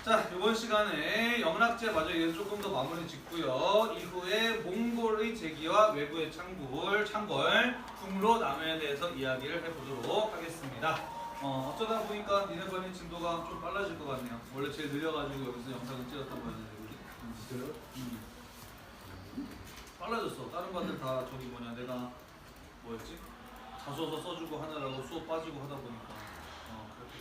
자, 이번 시간에 영락제 마저 이제 조금 더 마무리 짓고요. 이후에 몽골의 제기와 외부의 창궐, 북로 남해에 대해서 이야기를 해보도록 하겠습니다. 어쩌다 보니까 니네반의 진도가 좀 빨라질 것 같네요. 원래 제일 느려가지고 여기서 영상을 찍었던 거였는데, 그지? 진짜요? 빨라졌어. 다른 반들 다 저기 뭐냐, 내가 뭐였지? 자소서 써주고 하느라고 수업 빠지고 하다 보니까 그렇게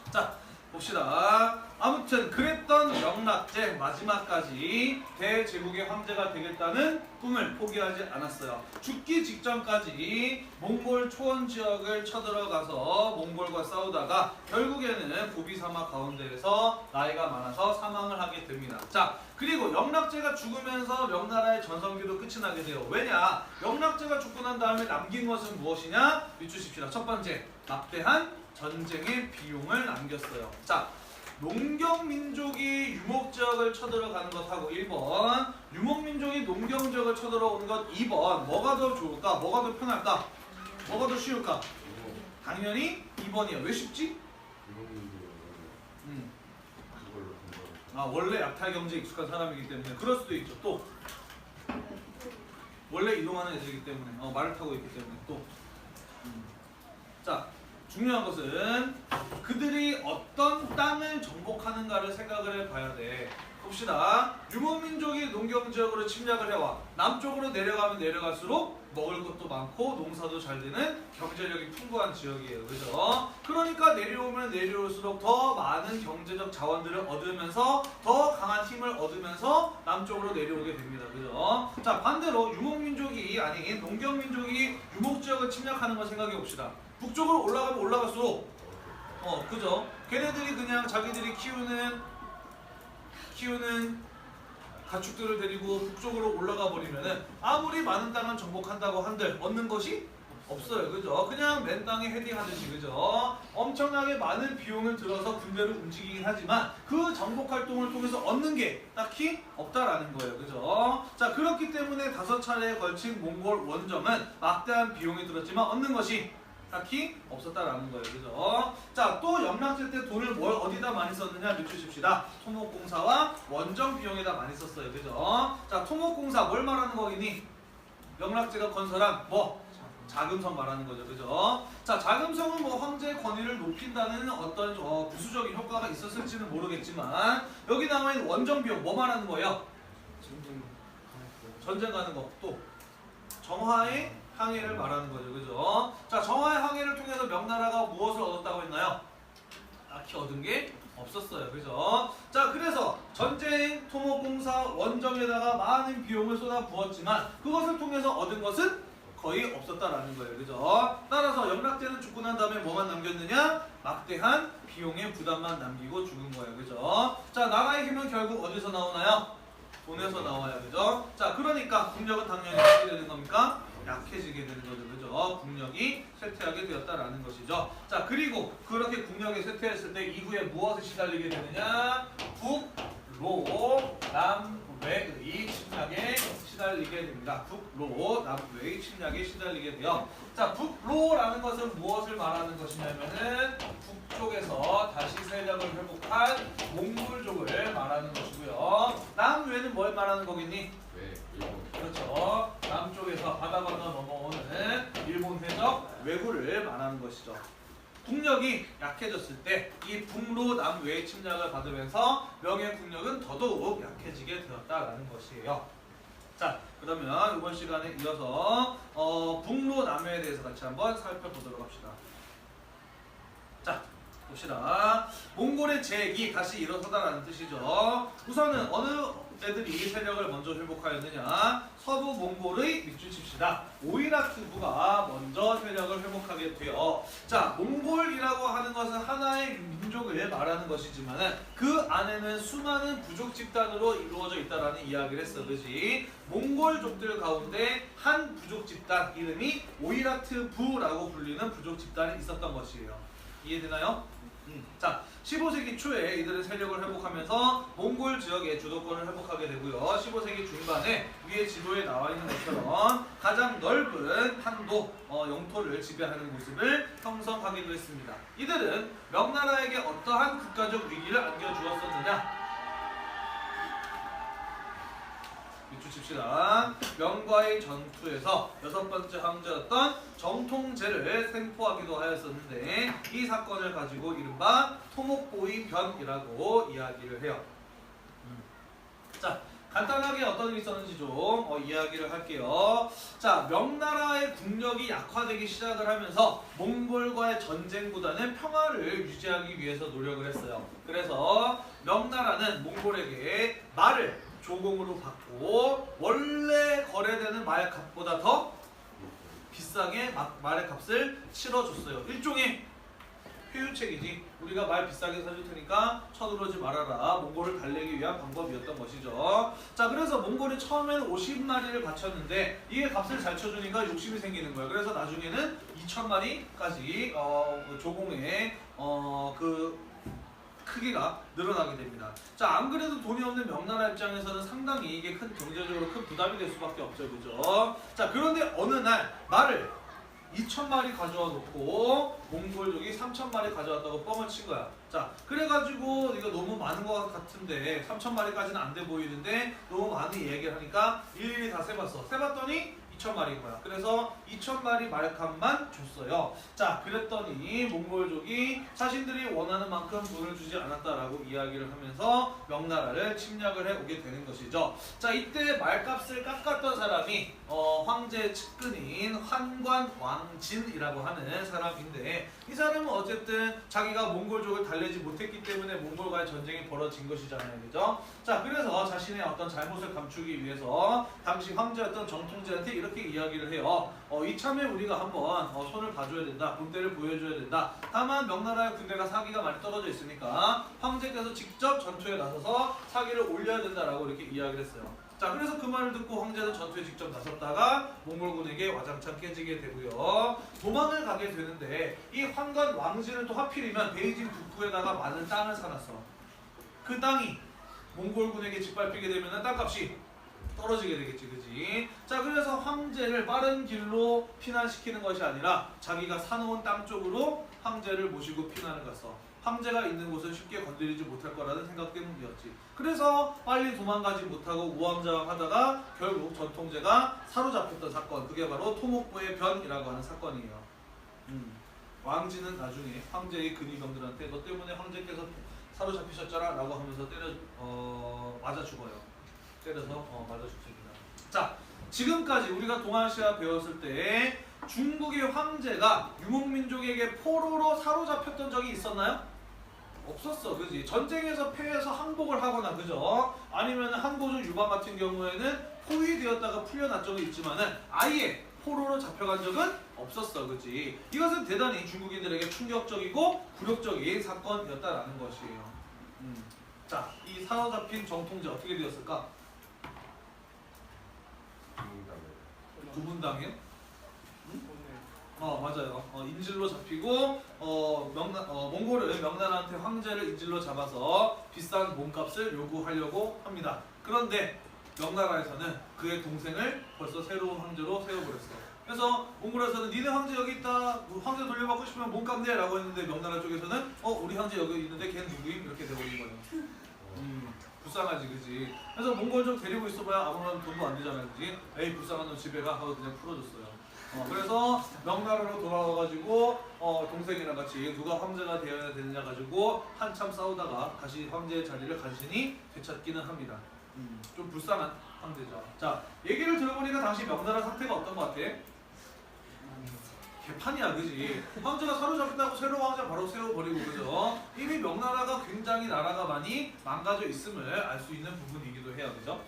됐어. 자, 봅시다. 아무튼 그랬던 영락제 마지막까지 대제국의 황제가 되겠다는 꿈을 포기하지 않았어요. 죽기 직전까지 몽골 초원 지역을 쳐들어가서 몽골과 싸우다가 결국에는 고비 사막 가운데에서 나이가 많아서 사망을 하게 됩니다. 자, 그리고 영락제가 죽으면서 명나라의 전성기도 끝이 나게 돼요. 왜냐? 영락제가 죽고 난 다음에 남긴 것은 무엇이냐? 밑주십시다. 첫 번째, 막대한 전쟁의 비용을 남겼어요. 자, 농경민족이 유목지역을 쳐들어가는 것하고 1번, 유목민족이 농경지역을 쳐들어오는 것 2번. 뭐가 더 좋을까? 뭐가 더 편할까? 뭐가 더 쉬울까? 당연히 2번이야. 왜 쉽지? 원래 약탈 경제에 익숙한 사람이기 때문에 그럴 수도 있죠. 또 원래 이동하는 애들이기 때문에 말을 타고 있기 때문에 또 자, 중요한 것은 그들이 어떤 땅을 정복하는가를 생각을 해봐야 돼. 봅시다. 유목민족이 농경지역으로 침략을 해와 남쪽으로 내려가면 내려갈수록 먹을 것도 많고 농사도 잘 되는 경제력이 풍부한 지역이에요. 그죠? 그러니까 내려오면 내려올수록 더 많은 경제적 자원들을 얻으면서 더 강한 힘을 얻으면서 남쪽으로 내려오게 됩니다. 그죠? 자, 반대로 유목민족이 아닌 농경민족이 유목지역을 침략하는 걸 생각해 봅시다. 북쪽으로 올라가면 올라갈수록 그죠? 걔네들이 그냥 자기들이 키우는 가축들을 데리고 북쪽으로 올라가 버리면은 아무리 많은 땅을 정복한다고 한들 얻는 것이 없어요. 그죠? 그냥 맨 땅에 헤딩하듯이, 그죠? 엄청나게 많은 비용을 들어서 군대를 움직이긴 하지만 그 정복 활동을 통해서 얻는 게 딱히 없다라는 거예요. 그죠? 자, 그렇기 때문에 5차례에 걸친 몽골 원정은 막대한 비용이 들었지만 얻는 것이 딱히 없었다라는 거예요. 그죠? 자, 또 영락제 때 돈을 어디다 많이 썼느냐 늦추십시다. 토목공사와 원정 비용에다 많이 썼어요. 그죠? 자, 토목공사 뭘 말하는 거니? 영락제가 건설한 자금성 말하는 거죠. 그죠? 자, 자금성은 황제의 권위를 높인다는 어떤 부수적인 효과가 있었을지는 모르겠지만 여기 나와있는 원정 비용 뭐 말하는 거예요? 전쟁 가는 거. 또 정화의 항해를 말하는 거죠. 그죠? 자, 정화의 항해를 통해서 명나라가 무엇을 얻었다고 했나요? 딱히 얻은 게 없었어요. 그죠? 자, 그래서 전쟁, 토목공사, 원정에다가 많은 비용을 쏟아 부었지만 그것을 통해서 얻은 것은 거의 없었다라는 거예요. 그죠? 따라서 영락제는 죽고 난 다음에 뭐만 남겼느냐? 막대한 비용의 부담만 남기고 죽은 거예요. 그죠? 자, 나라의 힘은 결국 어디서 나오나요? 돈에서 나와요. 그죠? 자, 그러니까 국력은 당연히 어떻게 되는 겁니까? 약해지게 되는 거죠. 그죠? 국력이 쇠퇴하게 되었다라는 것이죠. 자, 그리고 그렇게 국력이 쇠퇴했을 때 이후에 무엇에 시달리게 되느냐? 북로 남외의 침략에 시달리게 됩니다. 북로 남외의 침략에 시달리게 돼요. 자, 북로라는 것은 무엇을 말하는 것이냐면은 북쪽에서 다시 세력을 회복한 몽골족을 말하는 것이고요. 남외는 뭘 말하는 거겠니? 그렇죠. 남쪽에서 바다 건너 넘어오는 일본 해적 왜구를 말하는 것이죠. 국력이 약해졌을 때 이 북로 남외의 침략을 받으면서 명예 국력은 더더욱 약해지게 되었다라는 것이에요. 자, 그러면 이번 시간에 이어서 북로 남외에 대해서 같이 한번 살펴보도록 합시다. 자, 봅시다. 몽골의 재기 다시 일어서다라는 뜻이죠. 우선은 어느 애들이 세력을 먼저 회복하였느냐? 서부 몽골의 밑줄칩시다. 오이라트부가 먼저 세력을 회복하게 돼요. 자, 몽골이라고 하는 것은 하나의 민족을 말하는 것이지만 그 안에는 수많은 부족 집단으로 이루어져 있다라는 이야기를 했어. 그지? 몽골족들 가운데 한 부족 집단 이름이 오이라트부라고 불리는 부족 집단이 있었던 것이에요. 이해되나요? 자, 15세기 초에 이들은 세력을 회복하면서 몽골 지역의 주도권을 회복하게 되고요. 15세기 중반에 위에 지도에 나와 있는 것처럼 가장 넓은 한도 영토를 지배하는 모습을 형성하기도 했습니다. 이들은 명나라에게 어떠한 국가적 위기를 안겨주었었느냐? 밑줄 칩시다. 명과의 전투에서 6번째 황제였던 정통제를 생포하기도 하였었는데 이 사건을 가지고 이른바 토목보위 변이라고 이야기를 해요. 자, 간단하게 어떤 일이 있었는지 좀 이야기를 할게요. 자, 명나라의 국력이 약화되기 시작을 하면서 몽골과의 전쟁보다는 평화를 유지하기 위해서 노력을 했어요. 그래서 명나라는 몽골에게 말을 조공으로 받고 원래 거래되는 말 값보다 더 비싸게 말의 값을 치러줬어요. 일종의 효율책이지. 우리가 말 비싸게 사줄 테니까 쳐들어오지 말아라. 몽골을 달래기 위한 방법이었던 것이죠. 자, 그래서 몽골이 처음에는 50마리를 바쳤는데 이게 값을 잘 쳐주니까 욕심이 생기는 거예요. 그래서 나중에는 2,000마리까지 조공의 그 크기가 늘어나게 됩니다. 자, 안 그래도 돈이 없는 명나라 입장에서는 상당히 이게 경제적으로 큰 부담이 될 수밖에 없죠. 그죠? 자, 그런데 어느 날 말을 2,000마리 가져와 놓고 몽골족이 3,000마리 가져왔다고 뻥을 친 거야. 자, 그래가지고 이거 너무 많은 것 같은데 3,000마리까지는 안 돼 보이는데 너무 많이 얘기를 하니까 일일이 다 세봤어. 세봤더니 2,000마리인 거야. 그래서 2,000마리 말값만 줬어요. 자, 그랬더니 몽골족이 자신들이 원하는 만큼 돈을 주지 않았다라고 이야기를 하면서 명나라를 침략을 해오게 되는 것이죠. 자, 이때 말값을 깎았던 사람이 황제 측근인 환관 왕진이라고 하는 사람인데 이 사람은 어쨌든 자기가 몽골족을 달래지 못했기 때문에 몽골과의 전쟁이 벌어진 것이잖아요. 그죠? 자, 그래서 자신의 어떤 잘못을 감추기 위해서 당시 황제였던 정통제한테 이렇게 이야기를 해요. 이참에 우리가 한번 손을 봐줘야 된다. 본때를 보여줘야 된다. 다만 명나라의 군대가 사기가 많이 떨어져 있으니까 황제께서 직접 전투에 나서서 사기를 올려야 된다라고 이렇게 이야기를 했어요. 자, 그래서 그 말을 듣고 황제는 전투에 직접 나섰다가 몽골군에게 와장창 깨지게 되고요. 도망을 가게 되는데 이 환관 왕진은 또 하필이면 베이징 북부에다가 많은 땅을 사놨어. 그 땅이 몽골군에게 짓밟히게 되면 땅값이 떨어지게 되겠지, 그지? 자, 그래서 황제를 빠른 길로 피난시키는 것이 아니라 자기가 사놓은 땅 쪽으로 황제를 모시고 피난을 갔어. 황제가 있는 곳은 쉽게 건드리지 못할 거라는 생각 때문이었지. 그래서 빨리 도망가지 못하고 우왕좌왕하다가 결국 전통제가 사로잡혔던 사건, 그게 바로 토목보의 변이라고 하는 사건이에요. 왕진은 나중에 황제의 근위병들한테 너 때문에 황제께서 사로잡히셨잖아 라고 하면서 맞아 죽어요. 때려서 맞아 죽습니다. 자, 지금까지 우리가 동아시아 배웠을 때 중국의 황제가 유목민족에게 포로로 사로잡혔던 적이 있었나요? 없었어, 그지? 전쟁에서 패해서 항복을 하거나, 그죠? 아니면 항고족 유방 같은 경우에는 포위되었다가 풀려난 적은 있지만은 아예 포로로 잡혀간 적은 없었어, 그지? 이것은 대단히 중국인들에게 충격적이고 굴욕적인 사건이었다라는 것이에요. 자, 이 사로잡힌 정통제 어떻게 되었을까? 구분당해요? 맞아요. 인질로 잡히고 몽골은 명나라한테 황제를 인질로 잡아서 비싼 몸값을 요구하려고 합니다. 그런데 명나라에서는 그의 동생을 벌써 새로운 황제로 세워버렸어. 그래서 몽골에서는 니네 황제 여기 있다. 황제 돌려받고 싶으면 몸값 내 라고 했는데 명나라 쪽에서는 우리 황제 여기 있는데 걔는 누구임? 이렇게 돼버린 거예요. 불쌍하지, 그지? 그래서 몽골족 데리고 있어봐야 아무런 돈도 안 되잖아, 그지? 에이, 불쌍한 놈 집에 가 하고 그냥 풀어줬어요. 그래서 명나라로 돌아와가지고 동생이랑 같이 누가 황제가 되어야 되느냐 가지고 한참 싸우다가 다시 황제의 자리를 간신히 되찾기는 합니다. 좀 불쌍한 황제죠. 자, 얘기를 들어보니까 당시 명나라 상태가 어떤 것 같아? 개판이야, 그지? 황제가 사로잡힌다고 새로운 황제 바로 세워버리고, 그죠? 이미 명나라가 굉장히 나라가 많이 망가져 있음을 알 수 있는 부분이기도 해요, 그죠?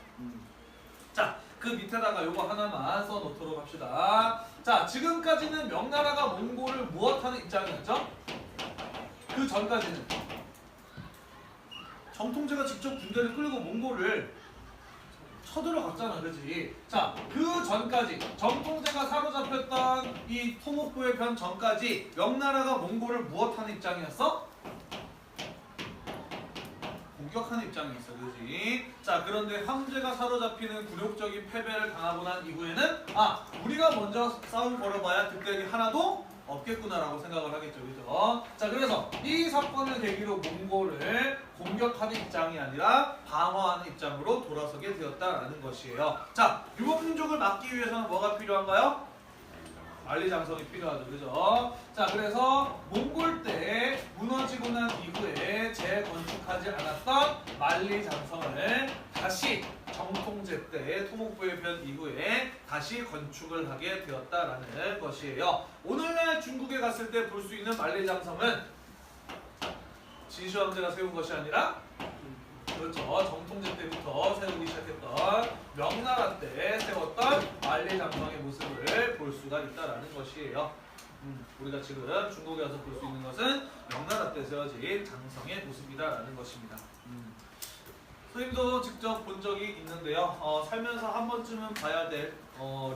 자, 그 밑에다가 요거 하나만 써놓도록 합시다. 자, 지금까지는 명나라가 몽골을 무엇하는 입장이었죠? 그 전까지는 정통제가 직접 군대를 끌고 몽골을 쳐들어갔잖아, 그지? 자, 그 전까지 정통제가 사로잡혔던 이 토목보의 변 전까지 명나라가 몽골을 무엇하는 입장이었어? 엄격한 입장이었어, 그지? 자, 그런데 황제가 사로잡히는 굴욕적인 패배를 당하고 난 이후에는 우리가 먼저 싸움 걸어봐야 득대이 하나도 없겠구나라고 생각을 하겠죠, 그죠? 자, 그래서 이 사건을 계기로 몽골을 공격하는 입장이 아니라 방어하는 입장으로 돌아서게 되었다라는 것이에요. 자, 유목민족을 막기 위해서는 뭐가 필요한가요? 만리장성이 필요하죠, 그죠? 자, 그래서 몽골 때 무너지고 난 이후에 재건축하지 않았던 만리장성을 다시 정통제 때 토목부에 편 이후에 다시 건축을 하게 되었다라는 것이에요. 오늘날 중국에 갔을 때 볼 수 있는 만리장성은 진시황제가 세운 것이 아니라 그렇죠. 정통제 때부터 세우기 시작했던 명나라 때 세웠던 만리장성의 모습을 볼 수가 있다라는 것이에요. 우리가 지금 중국에 와서 볼 수 있는 것은 명나라 때 세워진 장성의 모습이다라는 것입니다. 선생님도 직접 본 적이 있는데요. 살면서 한 번쯤은 봐야 될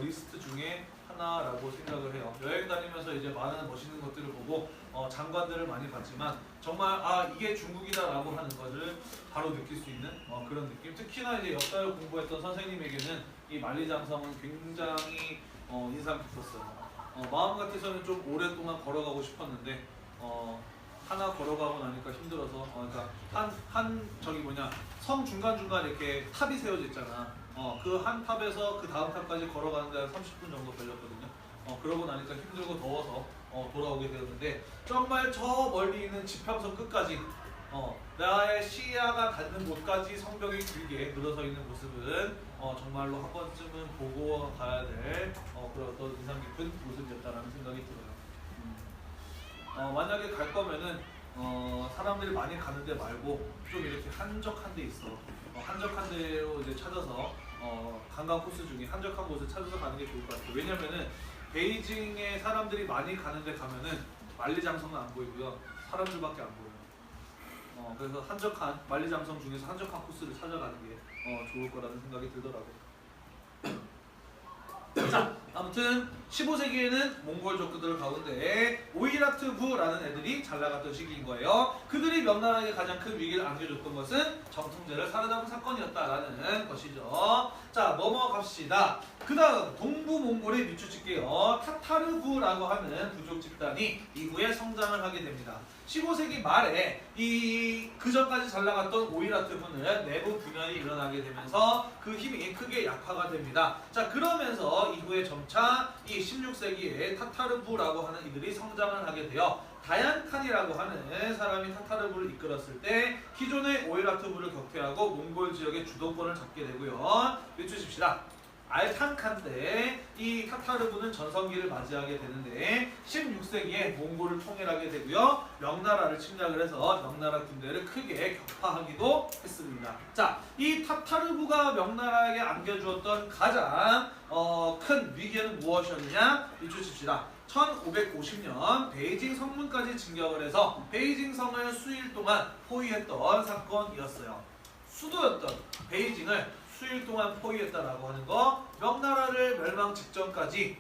리스트 중에 하나라고 생각을 해요. 여행 다니면서 이제 많은 멋있는 것들을 보고 장관들을 많이 봤지만 정말 이게 중국이다라고 하는 것을 바로 느낄 수 있는 그런 느낌. 특히나 이제 역사를 공부했던 선생님에게는 이 만리장성은 굉장히 인상 깊었어요. 마음 같아서는 좀 오랫동안 걸어가고 싶었는데 하나 걸어가고 나니까 힘들어서 그러니까 성 중간중간 이렇게 탑이 세워져 있잖아. 그 한 탑에서 그 다음 탑까지 걸어가는데 한 30분 정도 걸렸거든요. 그러고 나니까 힘들고 더워서 돌아오게 되었는데 정말 저 멀리 있는 지평선 끝까지 나의 시야가 닿는 곳까지 성벽이 길게 늘어서 있는 모습은 정말로 한 번쯤은 보고 가야 될 그런 어떤 인상 깊은 모습이었다라는 생각이 들어요. 만약에 갈 거면은 사람들이 많이 가는 데 말고 좀 이렇게 한적한 데 있어. 한적한 데로 이제 찾아서 관광 코스 중에 한적한 곳을 찾아서 가는 게 좋을 것 같아요. 왜냐면은 베이징에 사람들이 많이 가는 데 가면은 만리장성은 안 보이고요. 사람들밖에 안 보여요. 그래서 한적한 만리장성 중에서 한적한 코스를 찾아가는 게 좋을 거라는 생각이 들더라고요. 자, 아무튼 15세기에는 몽골족들 가운데 오이라트부라는 애들이 잘 나갔던 시기인 거예요. 그들이 명나라에게 가장 큰 위기를 안겨줬던 것은 정통제를 사로잡은 사건이었다라는 것이죠. 자, 넘어갑시다. 그 다음 동부 몽골에 밑줄칠게요. 타타르부라고 하는 부족 집단이 이후에 성장을 하게 됩니다. 15세기 말에 그 전까지 잘 나갔던 오이라트부는 내부 분열이 일어나게 되면서 그 힘이 크게 약화가 됩니다. 자, 그러면서 이후에 점차 이 16세기에 타타르부라고 하는 이들이 성장을 하게 되어 다얀칸이라고 하는 사람이 타타르부를 이끌었을 때 기존의 오이라트부를 격퇴하고 몽골 지역의 주도권을 잡게 되고요. 밑주십시다. 알탄칸 때 이 타타르부는 전성기를 맞이하게 되는데 16세기에 몽골을 통일하게 되고요. 명나라를 침략을 해서 명나라 군대를 크게 격파하기도 했습니다. 자, 이 타타르부가 명나라에게 안겨주었던 가장 큰 위기는 무엇이었느냐? 밑주십시다. 1550년 베이징 성문까지 진격을 해서 베이징 성을 수일 동안 포위했던 사건이었어요. 수도였던 베이징을 수일 동안 포위했다라고 하는 거, 명나라를 멸망 직전까지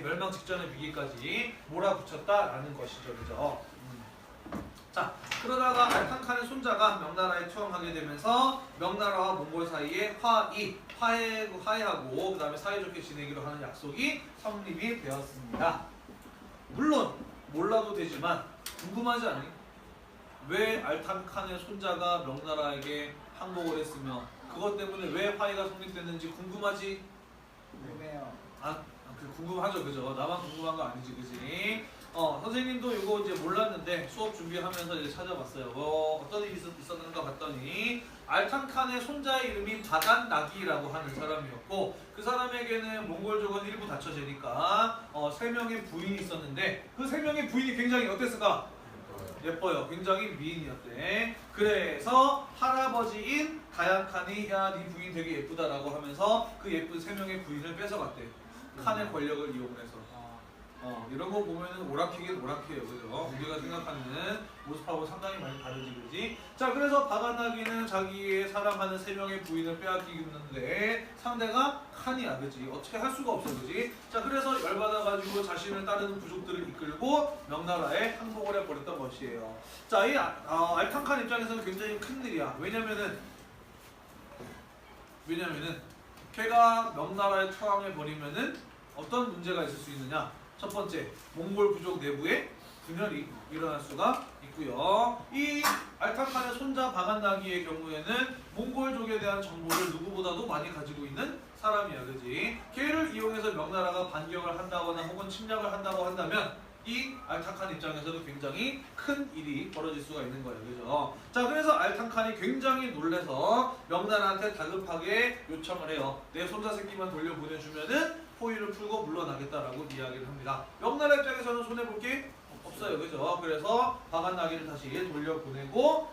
멸망 직전의 위기까지 몰아붙였다라는 것이죠, 그죠? 자, 그러다가 알탄칸의 손자가 명나라에 투항하게 되면서 명나라와 몽골 사이에 화해하고 그 다음에 사이좋게 지내기로 하는 약속이 성립이 되었습니다. 물론 몰라도 되지만 궁금하지 않니? 왜 알탄칸의 손자가 명나라에게 항복을 했으며 그것 때문에 왜 화해가 성립됐는지 궁금하지? 궁금해요. 궁금하죠, 그죠? 나만 궁금한 거 아니지, 그지? 선생님도 이거 이제 몰랐는데 수업 준비하면서 이제 찾아봤어요. 어떤 일이 있었는가 봤더니 알탄칸의 손자의 이름이 바간나기라고 하는 사람이었고 그 사람에게는 몽골족은 일부 다처제니까 3명의 부인이 있었는데 그 3명의 부인이 굉장히 어땠을까? 예뻐요. 굉장히 미인이었대. 그래서 할아버지인 다얀칸이 야, 네 부인 되게 예쁘다라고 하면서 그 예쁜 3명의 부인을 뺏어갔대. 칸의 권력을 이용해서. 이런 거 보면은 오락이긴 오락해요. 그죠? 우리가 생각하는 모습하고 상당히 많이 다르지, 그지? 자, 그래서 바가나기는 자기의 사랑하는 세 명의 부인을 빼앗기는데 상대가 칸이야, 그지? 어떻게 할 수가 없어, 그지? 자, 그래서 열받아가지고 자신을 따르는 부족들을 이끌고 명나라에 항복을 해버렸던 것이에요. 자, 이 알탕칸 입장에서는 굉장히 큰 일이야. 왜냐면은 걔가 명나라에 처항해버리면은 어떤 문제가 있을 수 있느냐? 첫 번째, 몽골 부족 내부에 분열이 일어날 수가 있고요. 이 알탕칸의 손자 바간나기의 경우에는 몽골족에 대한 정보를 누구보다도 많이 가지고 있는 사람이야, 그지? 걔를 이용해서 명나라가 반격을 한다거나 혹은 침략을 한다고 한다면 이 알탕칸 입장에서도 굉장히 큰 일이 벌어질 수가 있는 거예요, 그죠? 자, 그래서 알탕칸이 굉장히 놀래서 명나라한테 다급하게 요청을 해요. 내 손자 새끼만 돌려보내주면은 포위를 풀고 물러나겠다라고 이야기를 합니다. 명나라 입장에서는 손해볼 게 없어요, 그죠? 그래서 바간나기를 다시 돌려보내고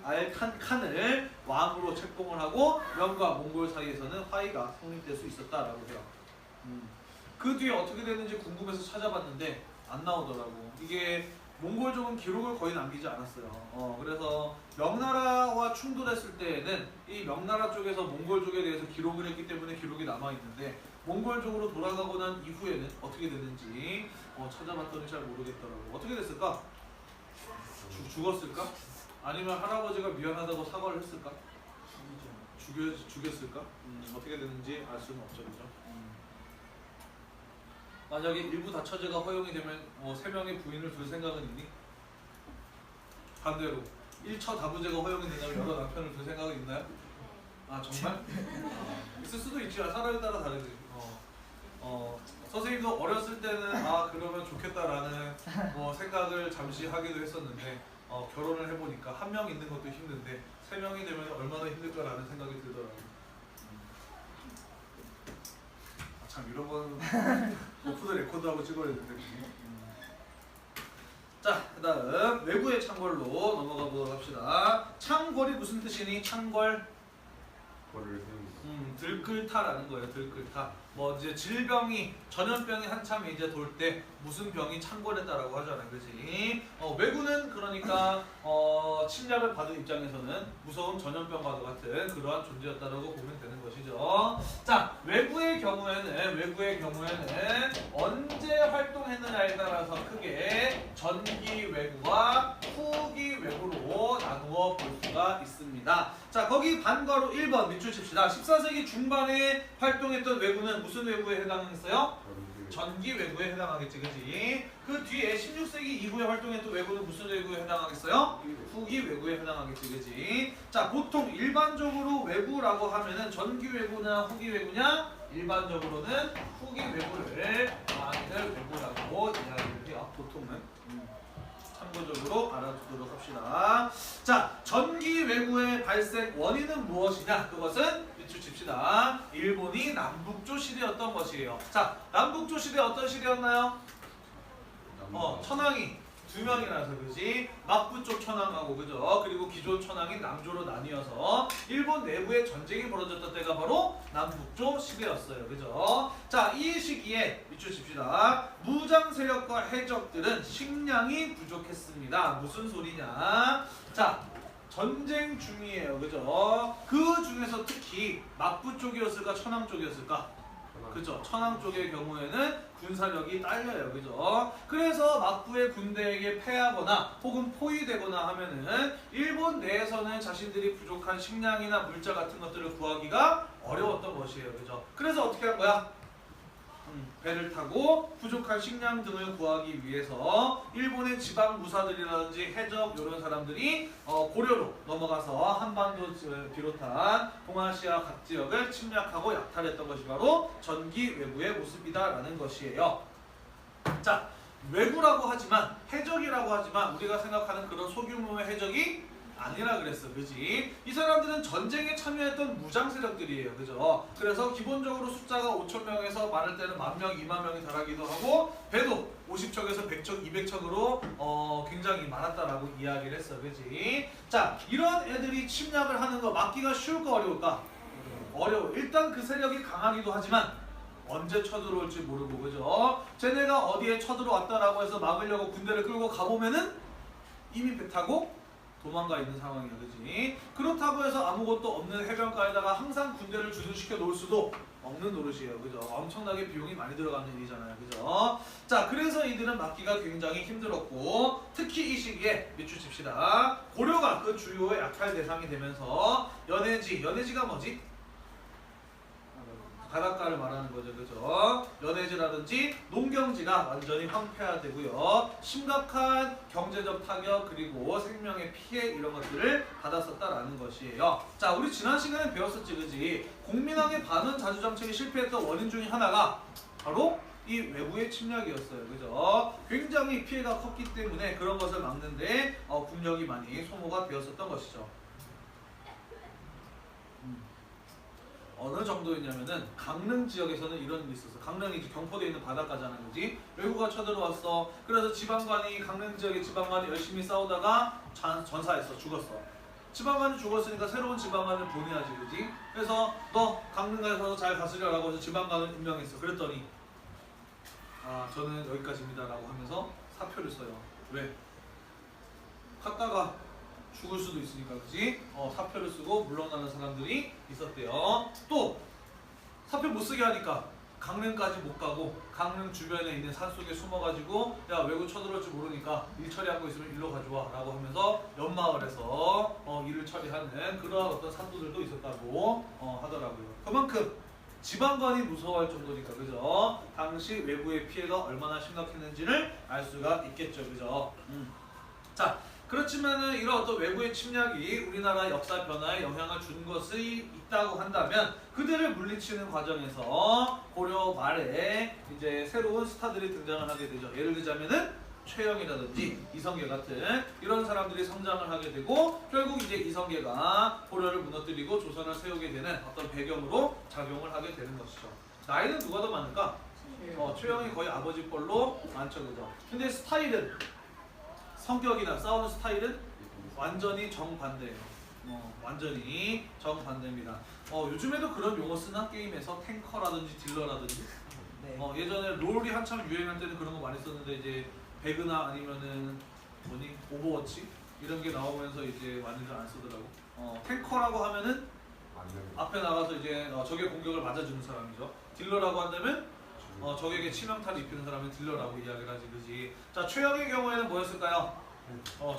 알칸칸을 왕으로 책봉을 하고 명과 몽골 사이에서는 화의가 성립될 수 있었다라고 해요. 그 뒤에 어떻게 됐는지 궁금해서 찾아봤는데 안 나오더라고. 이게 몽골족은 기록을 거의 남기지 않았어요. 그래서 명나라와 충돌했을 때에는 이 명나라 쪽에서 몽골족에 대해서 기록을 했기 때문에 기록이 남아있는데 몽골족으로 돌아가고 난 이후에는 어떻게 됐는지 찾아봤더니 잘 모르겠더라고. 어떻게 됐을까? 죽었을까? 아니면 할아버지가 미안하다고 사과를 했을까? 죽였을까? 어떻게 됐는지 알 수는 없죠, 그죠? 만약에 일부 다처제가 허용이 되면 3명의 부인을 둘 생각은 있니? 반대로 1처 다부제가 허용이 된다면 여러 남편을 둘 생각은 있나요? 아, 정말? 있을 수도 있지. 사람에 따라 다르지. 선생님도 어렸을 때는 그러면 좋겠다라는 생각을 잠시 하기도 했었는데 결혼을 해보니까 한 명 있는 것도 힘든데 3명이 되면 얼마나 힘들까라는 생각이 들더라고요. 참 이런 건 오프 더 레코드하고 찍어야 되는데. 자, 그 다음 외부의 창궐로 넘어가 보도록 합시다. 창궐이 무슨 뜻이니? 창궐? 들끓다라는 거예요. 들끓다. 이제 질병이 전염병이 한참 이제 돌 때 무슨 병이 창궐했다라고 하잖아요, 그렇지? 왜구는 그러니까 침략을 받은 입장에서는 무서운 전염병과도 같은 그러한 존재였다라고 보면 되는 것이죠. 자, 외구의 경우에는 언제 활동했느냐에 따라서 크게 전기 외구와 후기 외구로 나누어 볼 수가 있습니다. 자, 거기 반괄호 1번 밑줄 칩시다. 14세기 중반에 활동했던 외구는 무슨 외구에 해당했어요? 전기 외구에 해당하겠지, 그지? 그 뒤에 16세기 이후에 활동했던 외구는 무슨 외구에 해당하겠어요? 후기 외구에 해당하겠지, 그지? 자, 보통 일반적으로 외구라고 하면은 전기 외구냐 후기 외구냐? 일반적으로는 후기 외구를 많이들 외구라고 이야기를 해요. 보통은. 참고적으로 알아두도록 합시다. 자, 전기 외구의 발생 원인은 무엇이냐? 그것은 밑줄 칩시다. 일본이 남북조 시대였던 것이에요. 자, 남북조 시대 어떤 시대였나요? 천황이 2명이라서, 그지? 막부 쪽 천황하고, 그죠? 그리고 기존 천황이 남조로 나뉘어서 일본 내부에 전쟁이 벌어졌던 때가 바로 남북조 시대였어요, 그죠? 자, 이 시기에 밑줄 칩시다. 무장 세력과 해적들은 식량이 부족했습니다. 무슨 소리냐? 자, 전쟁 중이에요, 그죠? 그 중에서 특히 막부 쪽이었을까, 천황 쪽이었을까? 그죠? 천황 쪽의 경우에는 군사력이 딸려요, 그죠? 그래서 막부의 군대에게 패하거나 혹은 포위되거나 하면은 일본 내에서는 자신들이 부족한 식량이나 물자 같은 것들을 구하기가 어려웠던 것이에요, 그죠? 그래서 어떻게 한 거야? 배를 타고 부족한 식량 등을 구하기 위해서 일본의 지방 무사들이라든지 해적 이런 사람들이 고려로 넘어가서 한반도 비롯한 동아시아 각 지역을 침략하고 약탈했던 것이 바로 전기 외구의 모습이다라는 것이에요. 자, 외구라고 하지만 해적이라고 하지만 우리가 생각하는 그런 소규모의 해적이 아니라 그랬어, 그지? 이 사람들은 전쟁에 참여했던 무장 세력들이에요, 그죠? 그래서 기본적으로 숫자가 5,000명에서 많을 때는 10,000명, 20,000명이 달하기도 하고 배도 50척에서 100척, 200척으로 굉장히 많았다라고 이야기를 했어, 그지? 자, 이런 애들이 침략을 하는 거 막기가 쉬울까 어려울까? 어려워. 일단 그 세력이 강하기도 하지만 언제 쳐들어올지 모르고 그죠? 쟤네가 어디에 쳐들어왔다라고 해서 막으려고 군대를 끌고 가보면은 이미 배 타고 도망가 있는 상황이야, 그지? 그렇다고 해서 아무것도 없는 해변가에다가 항상 군대를 주둔시켜 놓을 수도 없는 노릇이에요, 그죠? 엄청나게 비용이 많이 들어가는 일이잖아요, 그죠? 자, 그래서 이들은 막기가 굉장히 힘들었고, 특히 이 시기에 밑줄 칩시다. 고려가 그 주요의 약탈 대상이 되면서 연해지가 뭐지? 바닷가를 말하는 거죠, 그죠? 연해지라든지 농경지가 완전히 황폐화되고요. 심각한 경제적 타격 그리고 생명의 피해 이런 것들을 받았었다라는 것이에요. 자, 우리 지난 시간에 배웠었지, 그지? 공민왕의 반원 자주 정책이 실패했던 원인 중에 하나가 바로 이 외부의 침략이었어요, 그죠? 굉장히 피해가 컸기 때문에 그런 것을 막는데 국력이 많이 소모가 되었었던 것이죠. 어느 정도였냐면은 강릉 지역에서는 이런 일이 있었어. 강릉이 이제 경포대에 있는 바닷가잖아, 그지? 외국가 쳐들어왔어. 그래서 지방관이 강릉 지역의 지방관이 열심히 싸우다가 전사했어, 죽었어. 지방관이 죽었으니까 새로운 지방관을 보내야지, 그지? 그래서 너 강릉 가서 잘 다스려라고 해서 지방관을 임명했어. 그랬더니 저는 여기까지입니다라고 하면서 사표를 써요. 왜? 갔다가 죽을 수도 있으니까, 그지? 사표를 쓰고 물러나는 사람들이 있었대요. 또 사표 못 쓰게 하니까 강릉까지 못 가고 강릉 주변에 있는 산속에 숨어가지고 야, 외국 쳐들어올지 모르니까 일 처리하고 있으면 일로 가져와 라고 하면서 연마을에서 일을 처리하는 그러한 어떤 산도들도 있었다고 하더라고요. 그만큼 지방관이 무서워할 정도니까, 그죠? 당시 외부의 피해가 얼마나 심각했는지를 알 수가 있겠죠, 그죠? 자, 그렇지만은 이런 어떤 외부의 침략이 우리나라 역사 변화에 영향을 준 것이 있다고 한다면 그들을 물리치는 과정에서 고려 말에 이제 새로운 스타들이 등장을 하게 되죠. 예를 들자면은 최영이라든지 이성계 같은 이런 사람들이 성장을 하게 되고 결국 이제 이성계가 고려를 무너뜨리고 조선을 세우게 되는 어떤 배경으로 작용을 하게 되는 것이죠. 나이는 누가 더 많을까? 최영이 거의 아버지 뻘로 많죠, 그죠? 근데 스타일은 성격이나 싸우는 스타일은 완전히 정반대예요. 완전히 정반대입니다. 요즘에도 그런 용어 쓰나? 게임에서 탱커라든지 딜러라든지. 네. 예전에 롤이 한참 유행할 때는 그런 거 많이 썼는데 이제 배그나 아니면은 오버워치 이런 게 나오면서 이제 많이들 안 쓰더라고. 탱커라고 하면은 앞에 나가서 이제 적의 공격을 맞아주는 사람이죠. 딜러라고 한다면 적에게 치명타를 입히는 사람은 딜러라고 이야기를 하지, 그지? 자, 최영의 경우에는 뭐였을까요?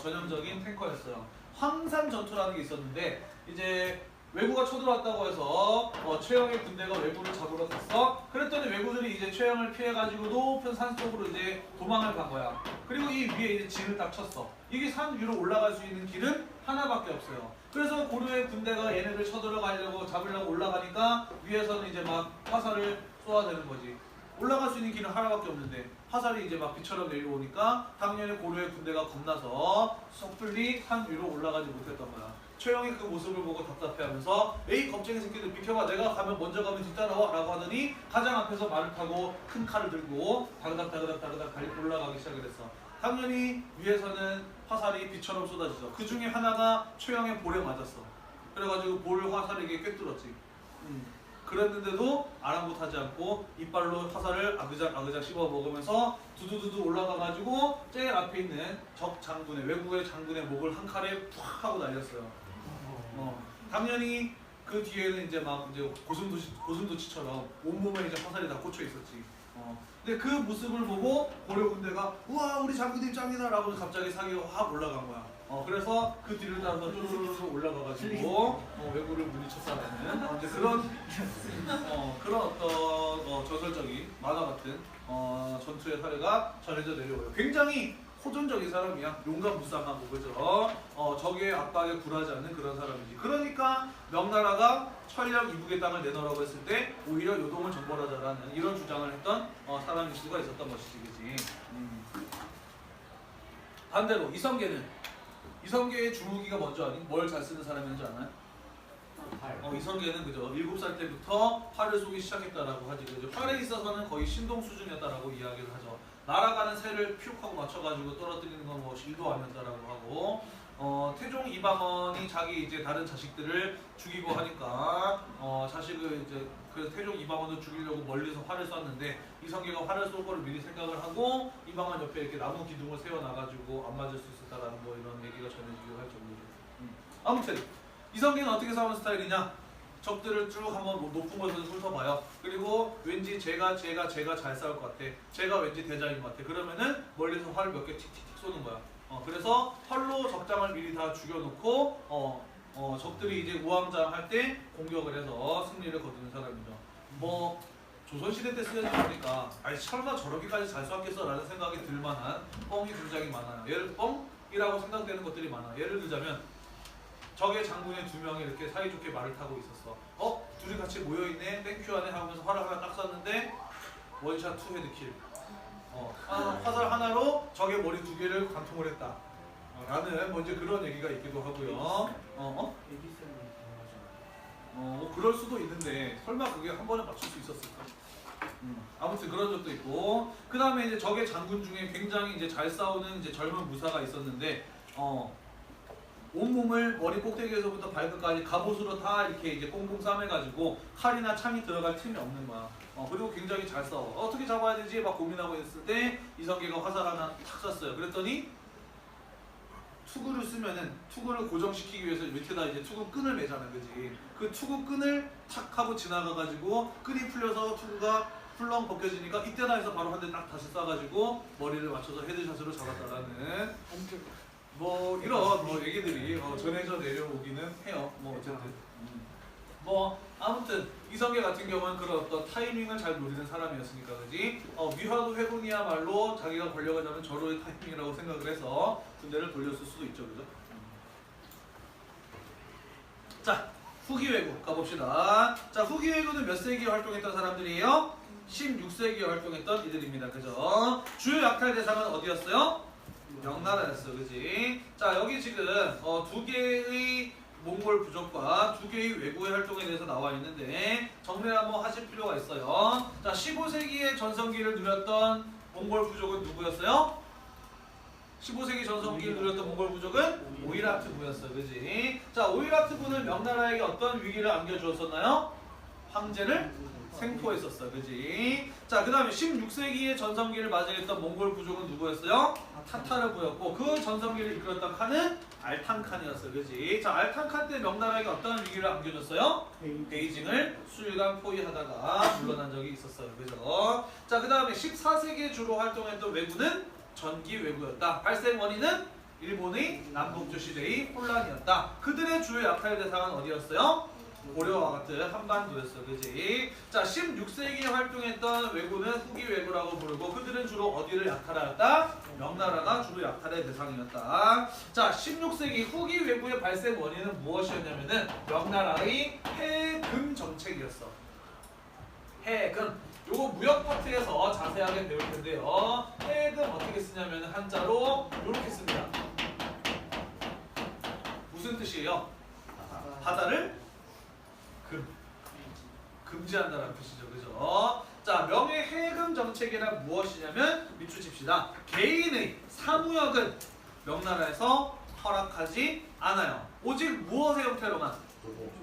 전형적인 탱커였어요. 황산 전투라는 게 있었는데 이제 외구가 쳐들어왔다고 해서 최영의 군대가 외구를 잡으러 갔어. 그랬더니 외구들이 이제 최영을 피해가지고 높은 산 속으로 이제 도망을 간 거야. 그리고 이 위에 이제 진을 딱 쳤어. 이게 산 위로 올라갈 수 있는 길은 하나밖에 없어요. 그래서 고려의 군대가 얘네를 쳐들어가려고 잡으려고 올라가니까 위에서는 이제 막 화살을 쏘아대는 거지. 올라갈 수 있는 길은 하나밖에 없는데 화살이 이제 막 비처럼 내려오니까 당연히 고려의 군대가 겁나서 섣불리 산 위로 올라가지 못했던 거야. 최영이 그 모습을 보고 답답해하면서 에이 겁쟁이 새끼들 비켜봐, 내가 가면 먼저 가면 뒤따라와 라고 하더니 가장 앞에서 말을 타고 큰 칼을 들고 다그닥 올라가기 시작을 했어. 당연히 위에서는 화살이 비처럼 쏟아지죠. 그 중에 하나가 최영의 볼에 맞았어. 그래가지고 볼 화살에게 꿰뚫었지. 그랬는데도 아랑곳하지 않고 이빨로 화살을 아그작 씹어 먹으면서 두두두두 올라가가지고 제일 앞에 있는 적 장군의 외국의 장군의 목을 한 칼에 푹 하고 날렸어요. 당연히 그 뒤에는 이제 막 이제 고슴도치처럼 온몸에 이제 화살이 다 꽂혀 있었지. 근데 그 모습을 보고 고려 군대가 우와 우리 장군님 짱이다라고 갑자기 사기가 확 올라간 거야. 그래서 그 뒤를 따라서 쭈르르르 올라가가지고 외구를 물리쳤다라는 이제 그런 어떤 전설적인 만화 같은 전투의 사례가 전해져 내려와요. 굉장히 호전적인 사람이야. 용감무쌍하고, 그죠? 적의 압박에 굴하지 않는 그런 사람이지. 그러니까 명나라가 천령 이북의 땅을 내놓으라고 했을 때 오히려 요동을 정벌하자라는 이런 주장을 했던 사람일 수가 있었던 것이지, 그지? 반대로 이성계의 주무기가 뭔지 아니? 뭘 잘 쓰는 사람인지 아나요? 이성계는 그죠? 7살 때부터 활을 쏘기 시작했다라고 하지. 그죠? 활에 있어서는 거의 신동 수준이었다라고 이야기를 하죠. 날아가는 새를 피육하고 맞춰가지고 떨어뜨리는 건 뭐 일도 아니었다라고 하고 태종 이방원이 자기 이제 다른 자식들을 죽이고 하니까 자식을 이제 그 태종 이방원을 죽이려고 멀리서 활을 쐈는데 이성계가 활을 쏠 거를 미리 생각을 하고 이방원 옆에 이렇게 나무 기둥을 세워놔가지고 안 맞을 수 있었다라는 뭐 이런 얘기가 전해지기도 할 정도로. 아무튼 이성계는 어떻게 싸우는 스타일이냐? 적들을 쭉 한번 높은 곳에서 훑어봐요. 그리고 왠지 제가 잘 싸울 것 같아. 제가 왠지 대장인 것 같아. 그러면은 멀리서 활을 몇 개 틱틱틱 쏘는 거야. 그래서 활로 적장을 미리 다 죽여놓고 적들이 이제 우왕좌왕 할 때 공격을 해서 승리를 거두는 사람이죠. 뭐 조선시대 때 쓰여진 거니까 아니 설마 저렇게까지 잘 쏘았겠어 라는 생각이 들만한 뻥이 굉장히 많아요. 뻥이라고 생각되는 것들이 많아. 예를 들자면 적의 장군의 두 명이 이렇게 사이좋게 말을 타고 있었어. 둘이 같이 모여있네 땡큐 하네 하면서 활을 하나 딱 쐈는데 원샷 투 헤드킬. 화살 하나로 적의 머리 두 개를 관통을 했다. 라는 뭐 이제 그런 얘기가 있기도 하고요. 그럴 수도 있는데 설마 그게 한 번에 맞출 수 있었을까? 아무튼 그런 적도 있고 그 다음에 이제 적의 장군 중에 굉장히 이제 잘 싸우는 이제 젊은 무사가 있었는데 온몸을 머리 꼭대기에서부터 발끝까지 갑옷으로 다 이렇게 이제 꽁꽁 싸매가지고 칼이나 창이 들어갈 틈이 없는 거야. 그리고 굉장히 잘 싸워. 어떻게 잡아야 되지? 막 고민하고 있을 때 이성계가 화살 하나 탁 쐈어요. 그랬더니 투구를 쓰면은 투구를 고정시키기 위해서 밑에다 이제 투구 끈을 매잖아, 그지? 그 투구 끈을 탁 하고 지나가가지고 끈이 풀려서 투구가 훌렁 벗겨지니까 이때나 해서 바로 한 대 딱 다시 쏴가지고 머리를 맞춰서 헤드샷으로 잡았다라는 뭐 이런 뭐 얘기들이 전해져 내려오기는 해요. 뭐 어쨌든 뭐 아무튼 이성계 같은 경우는 그런 어떤 타이밍을 잘 노리는 사람이었으니까 그지? 위화도 회군이야말로 자기가 권력을 잡은 절호의 타이밍이라고 생각을 해서 군대를 돌렸을 수도 있죠, 그죠? 자, 후기외구 가봅시다. 자, 후기외구는 몇 세기에 활동했던 사람들이에요? 16세기에 활동했던 이들입니다, 그죠? 주요 약탈 대상은 어디였어요? 명나라였어, 그지? 자, 여기 지금 두 개의 몽골 부족과 두 개의 외구의 활동에 대해서 나와 있는데 정리를 한번 하실 필요가 있어요. 자, 15세기의 전성기를 누렸던 몽골 부족은 누구였어요? 15세기 전성기를 누렸던 몽골 부족은 오이라트부였어요, 그지? 자, 오이라트부는 명나라에게 어떤 위기를 안겨주었었나요? 황제를 생포했었어, 그지? 자, 그 다음에 16세기의 전성기를 맞이했던 몽골 부족은 누구였어요? 타타르부였고 그 전성기를 이끌었던 칸은 알탕칸이었어요, 그지? 자, 알탕칸 때 명나라에게 어떤 위기를 안겨줬어요? 베이징을 수일간 포위하다가 물러난 적이 있었어요, 그죠? 자, 그 다음에 14세기에 주로 활동했던 왜구는 전기 왜구였다. 발생 원인은 일본의 남북조 시대의 혼란이었다. 그들의 주요 약탈 대상은 어디였어요? 고려와 같은 한반도였어, 그지? 자, 16세기에 활동했던 왜구는 후기 왜구라고 부르고 그들은 주로 어디를 약탈하였다? 명나라가 주로 약탈의 대상이었다. 자, 16세기 후기 왜구의 발생 원인은 무엇이었냐면은 명나라의 해금 정책이었어. 해금. 요거 무역 파트에서 자세하게 배울 텐데요. 해금 어떻게 쓰냐면 한자로 이렇게 씁니다. 무슨 뜻이에요? 바다를 금지한다는 뜻이죠, 그죠? 자, 명의 해금 정책이란 무엇이냐면 밑줄 칩시다. 개인의 사무역은 명나라에서 허락하지 않아요. 오직 무엇의 형태로만?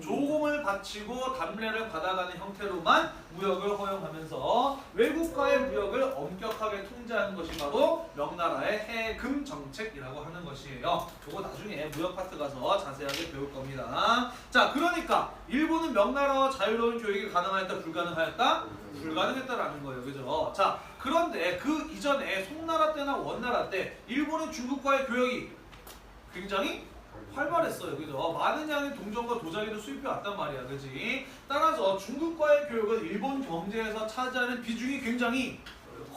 조공을 바치고 담례를 받아가는 형태로만 무역을 허용하면서 외국과의 무역을 엄격하게 통제하는 것이 바로 명나라의 해금 정책이라고 하는 것이에요. 그거 나중에 무역 파트 가서 자세하게 배울 겁니다. 자, 그러니까 일본은 명나라와 자유로운 교역이 가능하였다, 불가능하였다? 불가능했다라는 거예요, 그죠? 자, 그런데 그 이전에 송나라 때나 원나라 때 일본은 중국과의 교역이 굉장히 활발했어요, 그죠? 많은 양의 동전과 도자기를 수입해 왔단 말이야, 그지? 따라서 중국과의 교역은 일본 경제에서 차지하는 비중이 굉장히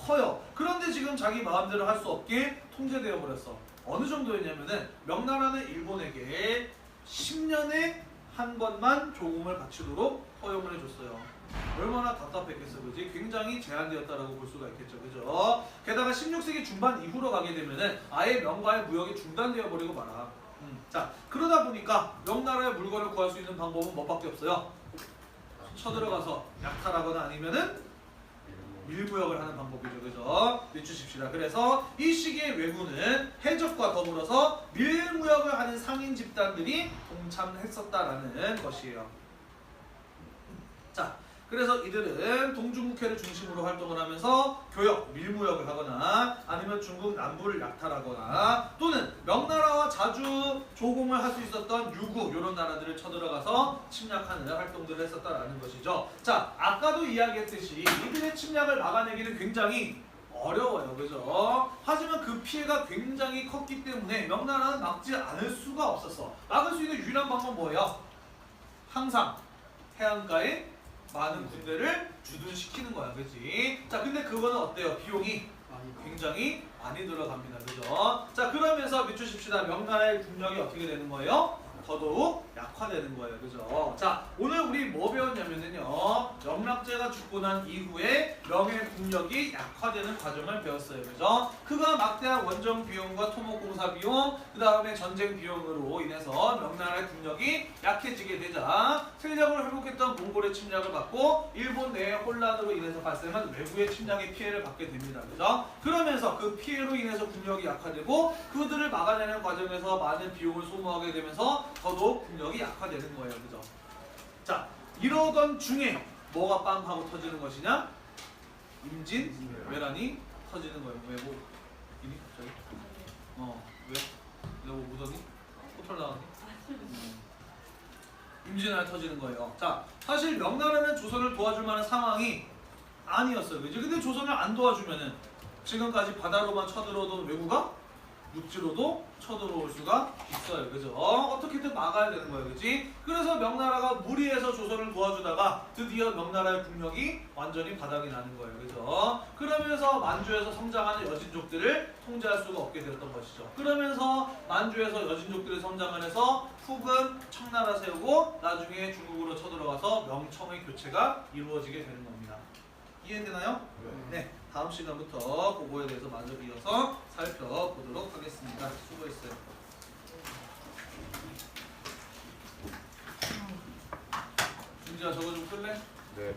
커요. 그런데 지금 자기 마음대로 할 수 없게 통제되어 버렸어. 어느 정도였냐면은 명나라는 일본에게 10년에 한 번만 조공을 바치도록 허용을 해줬어요. 얼마나 답답했겠어, 그지? 굉장히 제한되었다라고 볼 수가 있겠죠, 그죠? 게다가 16세기 중반 이후로 가게 되면은 아예 명과의 무역이 중단되어 버리고 말아. 자, 그러다 보니까 명나라의 물건을 구할 수 있는 방법은 뭐밖에 없어요? 쳐들어가서 약탈하거나 아니면은 밀무역을 하는 방법이죠. 그죠? 비추십시다. 그래서 이 시기의 왜구는 해적과 더불어서 밀무역을 하는 상인 집단들이 동참했었다라는 것이에요. 자, 그래서 이들은 동중국해를 중심으로 활동을 하면서 교역, 밀무역을 하거나 아니면 중국 남부를 약탈하거나 또는 명나라와 자주 조공을 할 수 있었던 유구 이런 나라들을 쳐들어가서 침략하는 활동들을 했었다라는 것이죠. 자, 아까도 이야기했듯이 이들의 침략을 막아내기는 굉장히 어려워요. 그죠? 하지만 그 피해가 굉장히 컸기 때문에 명나라는 막지 않을 수가 없었어. 막을 수 있는 유일한 방법은 뭐예요? 항상 해안가에 많은 군대를 주둔시키는 거야. 그치? 자, 근데 그거는 어때요? 비용이 굉장히 많이 들어갑니다. 그죠? 자, 그러면서 비추십시다. 명나라의 국력이 어떻게 되는 거예요? 더더욱 약화되는 거예요. 그죠? 자, 오늘 우리 뭐 배웠냐면요. 영락제가 죽고 난 이후에 명의 국력이 약화되는 과정을 배웠어요. 그죠? 그가 막대한 원정 비용과 토목공사 비용, 그 다음에 전쟁 비용으로 인해서 명나라의 국력이 약해지게 되자 세력을 회복했던 몽골의 침략을 받고 일본 내의 혼란으로 인해서 발생한 외부의 침략의 피해를 받게 됩니다. 그죠? 그러면서 그 피해로 인해서 국력이 약화되고 그들을 막아내는 과정에서 많은 비용을 소모하게 되면서 더더욱 국력이 약화되는 거예요. 그죠? 자, 이러던 중에 뭐가 빵 하고 터지는 것이냐? 임진왜란이 터지는 거예요. 왜 뭐? 이니? 저기? 왜? 내가 뭐 묻었니? 호털 나왔니? 임진왜란이 터지는 거예요. 자, 사실 명나라는 조선을 도와줄 만한 상황이 아니었어요. 그죠? 근데 조선을 안 도와주면은 지금까지 바다로만 쳐들어오던 왜구가 육지로도 쳐들어올 수가 있어요. 그죠? 어떻게든 막아야 되는 거예요. 그지? 그래서 명나라가 무리해서 조선을 도와주다가 드디어 명나라의 국력이 완전히 바닥이 나는 거예요. 그죠? 그러면서 만주에서 성장하는 여진족들을 통제할 수가 없게 되었던 것이죠. 그러면서 만주에서 여진족들이 성장을 해서 후금 청나라 세우고 나중에 중국으로 쳐들어가서 명청의 교체가 이루어지게 되는 겁니다. 이해되나요? 네. 다음 시간부터 그거에 대해서 마저 이어서 살펴보도록 하겠습니다. 수고했어요. 준지야 저거 좀 끌래? 네.